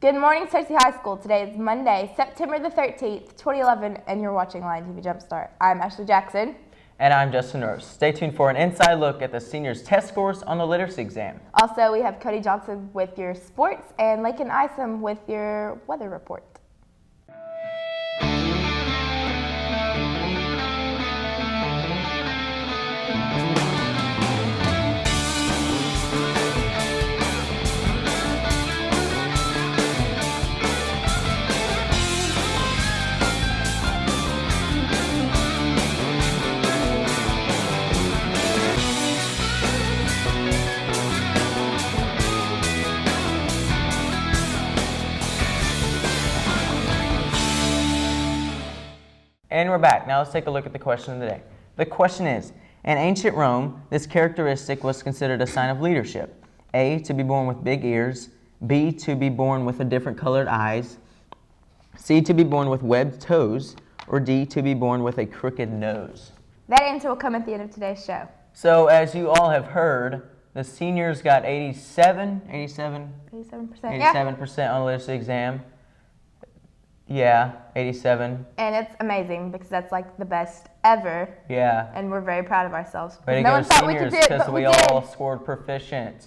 Good morning, Searcy High School. Today is Monday, September the 13th, 2011, and you're watching LTV Jumpstart. I'm Ashley Jackson. And I'm Justin Rose. Stay tuned for an inside look at the seniors' test scores on the literacy exam. Also, we have Cody Johnson with your sports and Lakin Isom with your weather report. And we're back. Now let's take a look at the question of the day. The question is, in ancient Rome, this characteristic was considered a sign of leadership. A, to be born with big ears. B, to be born with a different colored eyes. C, to be born with webbed toes. Or D, to be born with a crooked nose. That answer will come at the end of today's show. So as you all have heard, the seniors got 87% 87%, on the literacy exam. Yeah, 87. And it's amazing because that's like the best ever. Yeah. And we're very proud of ourselves. Way to No go, one thought we could seniors, do it, because but we we did. all scored proficient.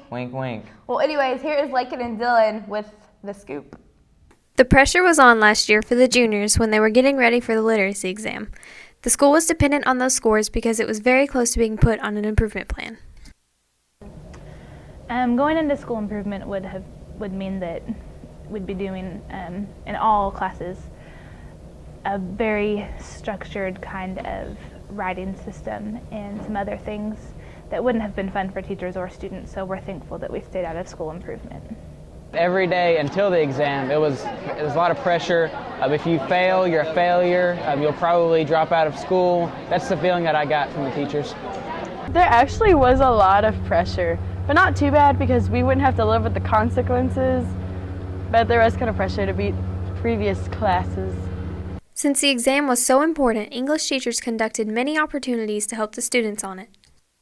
Wink, wink. Well, anyways, here is Lakin and Dylan with the scoop. The pressure was on last year for the juniors when they were getting ready for the literacy exam. The school was dependent on those scores because it was very close to being put on an improvement plan. Going into school improvement would mean that we'd be doing in all classes a very structured kind of writing system and some other things that wouldn't have been fun for teachers or students, so we're thankful that we stayed out of school improvement. Every day until the exam, it was a lot of pressure. If you fail, you're a failure. You'll probably drop out of school. That's the feeling that I got from the teachers. There actually was a lot of pressure, but not too bad because we wouldn't have to live with the consequences, but there was kind of pressure to beat previous classes. Since the exam was so important, English teachers conducted many opportunities to help the students on it.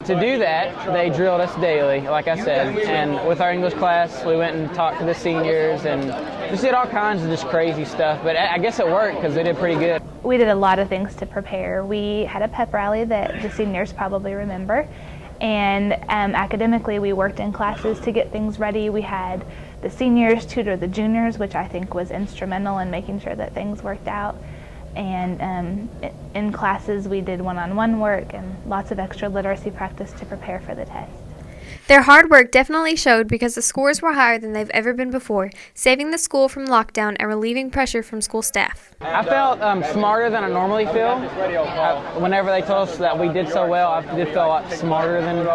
To do that, they drilled us daily, like I said, and with our English class, we went and talked to the seniors and just did all kinds of just crazy stuff, but I guess it worked because they did pretty good. We did a lot of things to prepare. We had a pep rally that the seniors probably remember, and academically we worked in classes to get things ready. We had the seniors tutor the juniors, which I think was instrumental in making sure that things worked out. And in classes we did one-on-one work and lots of extra literacy practice to prepare for the test. Their hard work definitely showed because the scores were higher than they've ever been before, saving the school from lockdown and relieving pressure from school staff. I felt smarter than I normally feel. Whenever they told us that we did so well, I did feel a lot smarter than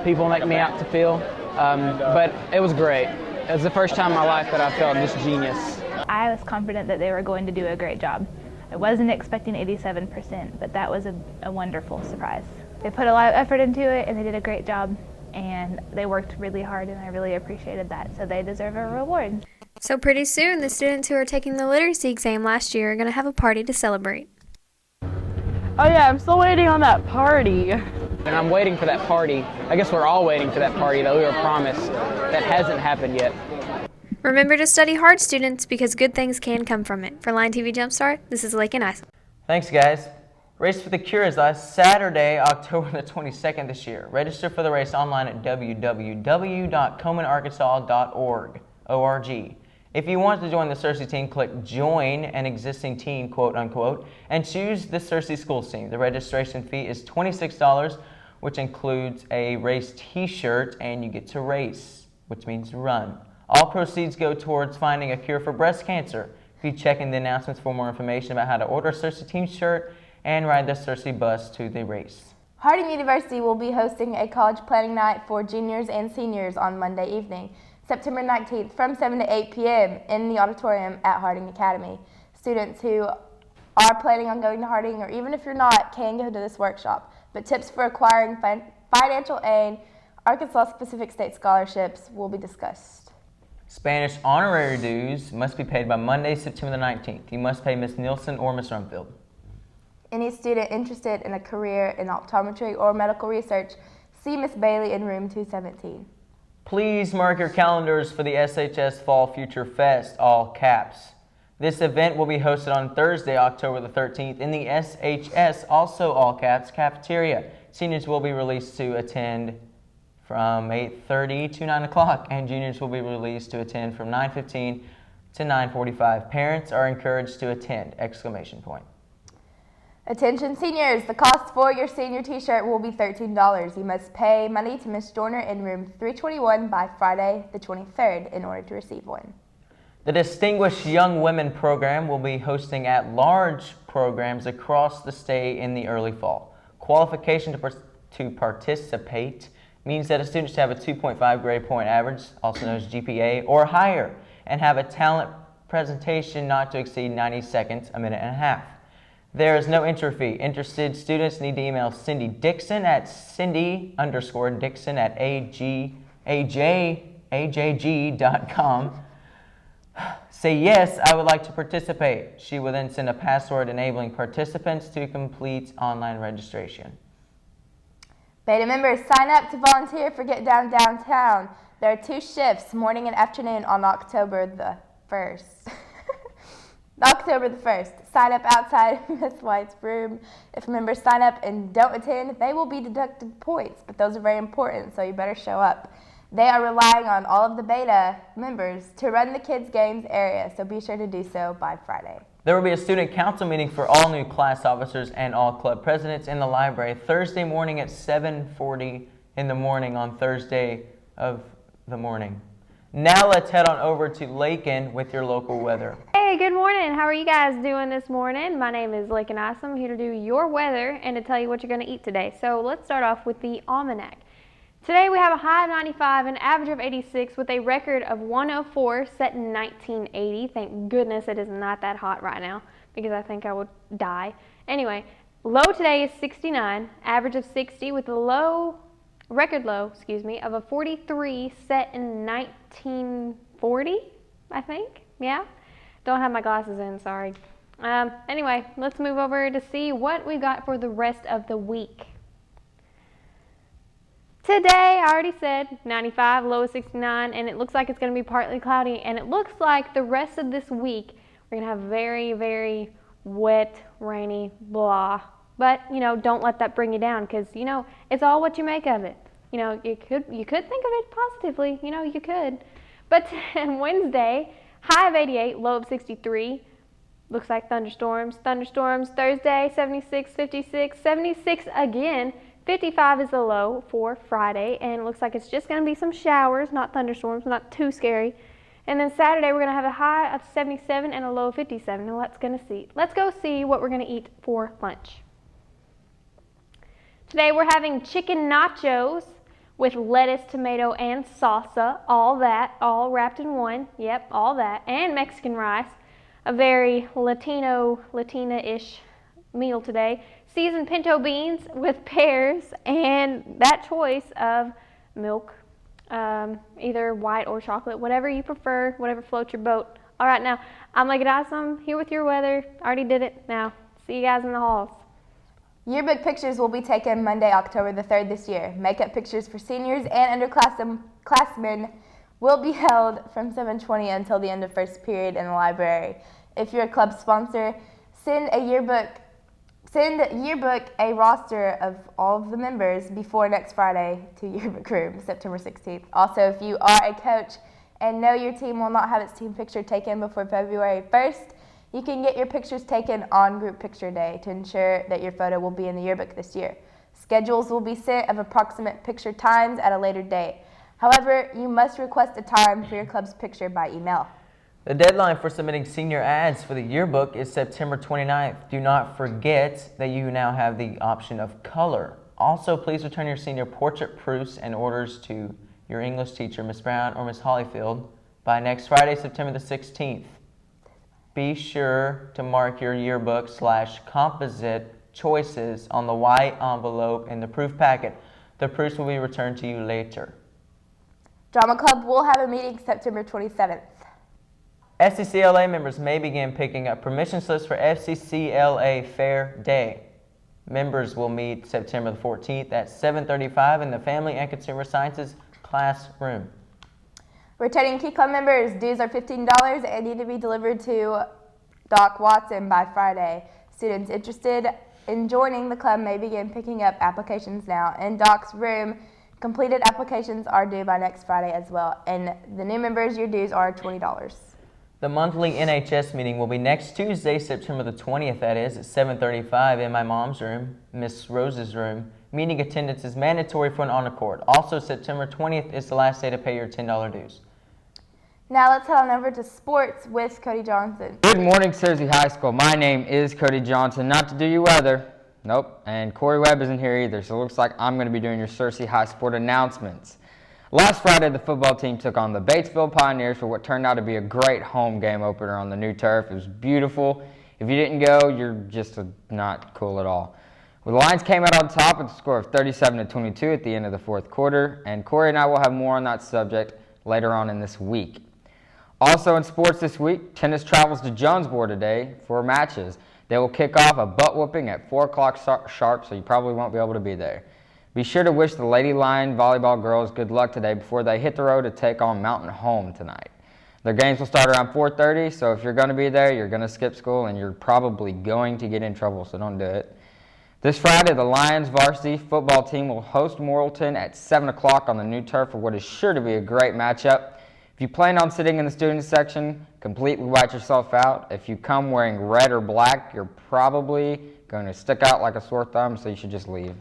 people make me out to feel. But it was great. It was the first time in my life that I felt just genius. I was confident that they were going to do a great job. I wasn't expecting 87%, but that was a wonderful surprise. They put a lot of effort into it and they did a great job, and they worked really hard, and I really appreciated that, so they deserve a reward. So pretty soon, the students who are taking the literacy exam last year are going to have a party to celebrate. Oh yeah, I'm still waiting on that party. And I'm waiting for that party. I guess we're all waiting for that party that we were promised. That hasn't happened yet. Remember to study hard, students, because good things can come from it. For Line TV Jumpstart, this is Lakin Isom. Thanks, guys. Race for the Cure is last Saturday, October the 22nd this year. Register for the race online at www.comanarkansas.org. If you want to join the Searcy team, click Join an Existing Team, quote unquote, and choose the Searcy Schools team. The registration fee is $26, which includes a race t-shirt, and you get to race, which means run. All proceeds go towards finding a cure for breast cancer. Be checking the announcements for more information about how to order a Searcy team shirt and ride the Searcy bus to the race. Harding University will be hosting a college planning night for juniors and seniors on Monday evening, September 19th from 7 to 8 p.m. in the auditorium at Harding Academy. Students who are planning on going to Harding, or even if you're not, can go to this workshop. But tips for acquiring financial aid, Arkansas-specific state scholarships will be discussed. Spanish honorary dues must be paid by Monday, September the 19th. You must pay Ms. Nielsen or Ms. Rumfield. Any student interested in a career in optometry or medical research, see Ms. Bailey in room 217. Please mark your calendars for the SHS Fall Future Fest, all caps. This event will be hosted on Thursday, October the 13th in the SHS, also all caps, cafeteria. Seniors will be released to attend from 8:30 to 9 o'clock, and juniors will be released to attend from 9:15 to 9:45. Parents are encouraged to attend! Exclamation point. Attention seniors, the cost for your senior t-shirt will be $13. You must pay money to Miss Dorner in room 321 by Friday the 23rd in order to receive one. The Distinguished Young Women Program will be hosting at-large programs across the state in the early fall. Qualification to participate means that a student should have a 2.5 grade point average, also known as GPA, or higher, and have a talent presentation not to exceed 90 seconds, a minute and a half. There is no entry fee. Interested students need to email Cindy Dixon at Cindy_Dixon at ajg.com. Say, yes, I would like to participate. She will then send a password enabling participants to complete online registration. Beta members, sign up to volunteer for Get Down Downtown. There are 2 shifts, morning and afternoon, on October the 1st. October the 1st. Sign up outside Miss White's room. If members sign up and don't attend, they will be deducted points, but those are very important, so you better show up. They are relying on all of the beta members to run the kids' games area, so be sure to do so by Friday. There will be a student council meeting for all new class officers and all club presidents in the library Thursday morning at 7:40 in the morning on Thursday of the morning. Now let's head on over to Lakin with your local weather. Hey, good morning. How are you guys doing this morning? My name is Lakin Isom. I'm here to do your weather and to tell you what you're going to eat today. So let's start off with the almanac. Today we have a high of 95, an average of 86, with a record of 104 set in 1980. Thank goodness it is not that hot right now because I think I would die. Anyway, low today is 69, average of 60, with a record low, of a 43 set in 1940, I think. Yeah, don't have my glasses in, sorry. Anyway, let's move over to see what we got for the rest of the week. Today, I already said 95, low of 69, and it looks like it's going to be partly cloudy, and it looks like the rest of this week we're going to have very, very wet, rainy, blah. But, don't let that bring you down because, it's all what you make of it. You could think of it positively, you could. But Wednesday, high of 88, low of 63. Looks like thunderstorms. Thursday, 76, 56, 76 again. 55 is the low for Friday, and it looks like it's just going to be some showers, not thunderstorms, not too scary. And then Saturday, we're going to have a high of 77 and a low of 57. Now let's go see what we're going to eat for lunch. Today, we're having chicken nachos with lettuce, tomato, and salsa, all wrapped in one. Yep, all that, and Mexican rice, a very Latina-ish meal today. Seasoned pinto beans with pears, and that choice of milk, either white or chocolate, whatever you prefer, whatever floats your boat. All right, now, I'm Lakin Isom, here with your weather. Already did it. Now, see you guys in the halls. Yearbook pictures will be taken Monday, October the 3rd this year. Makeup pictures for seniors and underclassmen will be held from 7:20 until the end of first period in the library. If you're a club sponsor, send yearbook a roster of all of the members before next Friday to yearbook room, September 16th. Also, if you are a coach and know your team will not have its team picture taken before February 1st, you can get your pictures taken on group picture day to ensure that your photo will be in the yearbook this year. Schedules will be sent of approximate picture times at a later date. However, you must request a time for your club's picture by email. The deadline for submitting senior ads for the yearbook is September 29th. Do not forget that you now have the option of color. Also, please return your senior portrait proofs and orders to your English teacher, Ms. Brown or Ms. Hollyfield, by next Friday, September the 16th. Be sure to mark your yearbook/composite choices on the white envelope in the proof packet. The proofs will be returned to you later. Drama Club will have a meeting September 27th. FCCLA members may begin picking up permission slips for FCCLA Fair Day. Members will meet September the 14th at 7:35 in the Family and Consumer Sciences classroom. Returning Key Club members, dues are $15 and need to be delivered to Doc Watson by Friday. Students interested in joining the club may begin picking up applications now. In Doc's room, completed applications are due by next Friday as well. And the new members, your dues are $20. The monthly NHS meeting will be next Tuesday, September the 20th, that is, at 7:35 in my mom's room, Miss Rose's room. Meeting attendance is mandatory for an honor court. Also, September 20th is the last day to pay your $10 dues. Now let's head on over to sports with Cody Johnson. Good morning, Searcy High School. My name is Cody Johnson. Not to do you weather. Nope. And Corey Webb isn't here either, so it looks like I'm going to be doing your Searcy High Sport announcements. Last Friday, the football team took on the Batesville Pioneers for what turned out to be a great home game opener on the new turf. It was beautiful. If you didn't go, you're just not cool at all. Well, the Lions came out on top with a score of 37-22 at the end of the fourth quarter, and Corey and I will have more on that subject later on in this week. Also in sports this week, tennis travels to Jonesboro today for matches. They will kick off a butt whooping at 4 o'clock sharp, so you probably won't be able to be there. Be sure to wish the Lady Lion volleyball girls good luck today before they hit the road to take on Mountain Home tonight. Their games will start around 4:30, so if you're going to be there, you're going to skip school and you're probably going to get in trouble, so don't do it. This Friday, the Lions varsity football team will host Morrilton at 7 o'clock on the new turf for what is sure to be a great matchup. If you plan on sitting in the student section, completely white yourself out. If you come wearing red or black, you're probably going to stick out like a sore thumb, so you should just leave.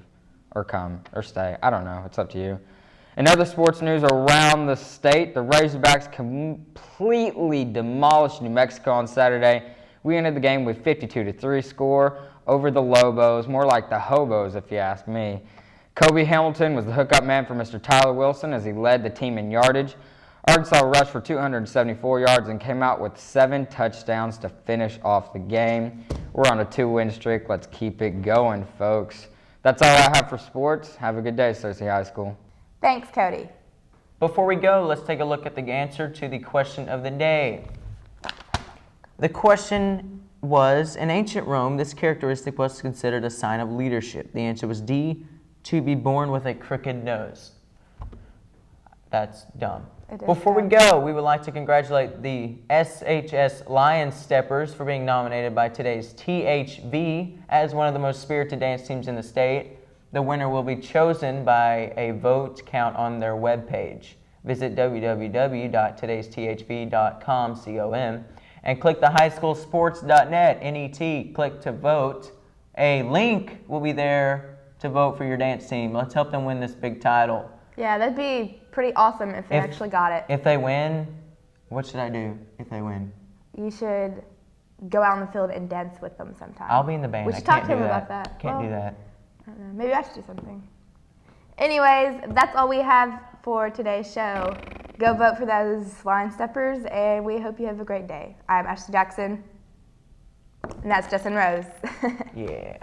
Or come, or stay. I don't know. It's up to you. In other sports news around the state, the Razorbacks completely demolished New Mexico on Saturday. We ended the game with 52-3 score over the Lobos, more like the Hobos if you ask me. Kobe Hamilton was the hookup man for Mr. Tyler Wilson as he led the team in yardage. Arkansas rushed for 274 yards and came out with 7 touchdowns to finish off the game. We're on a 2-win streak. Let's keep it going, folks. That's all I have for sports. Have a good day, Searcy High School. Thanks, Cody. Before we go, let's take a look at the answer to the question of the day. The question was, in ancient Rome, this characteristic was considered a sign of leadership. The answer was D, to be born with a crooked nose. That's dumb. Before we go, we would like to congratulate the SHS Lion Steppers for being nominated by today's THV as one of the most spirited dance teams in the state. The winner will be chosen by a vote count on their webpage. Visit www.todaysthv.com, and click the highschoolsports.net, NET. Click to vote. A link will be there to vote for your dance team. Let's help them win this big title. Yeah, that'd be pretty awesome if they actually got it. If they win, what should I do if they win? You should go out on the field and dance with them sometime. I'll be in the band. We should talk to him about that. Can't do that. I don't know. Maybe I should do something. Anyways, that's all we have for today's show. Go vote for those Lion Steppers, and we hope you have a great day. I'm Ashley Jackson, and that's Justin Rose. Yeah.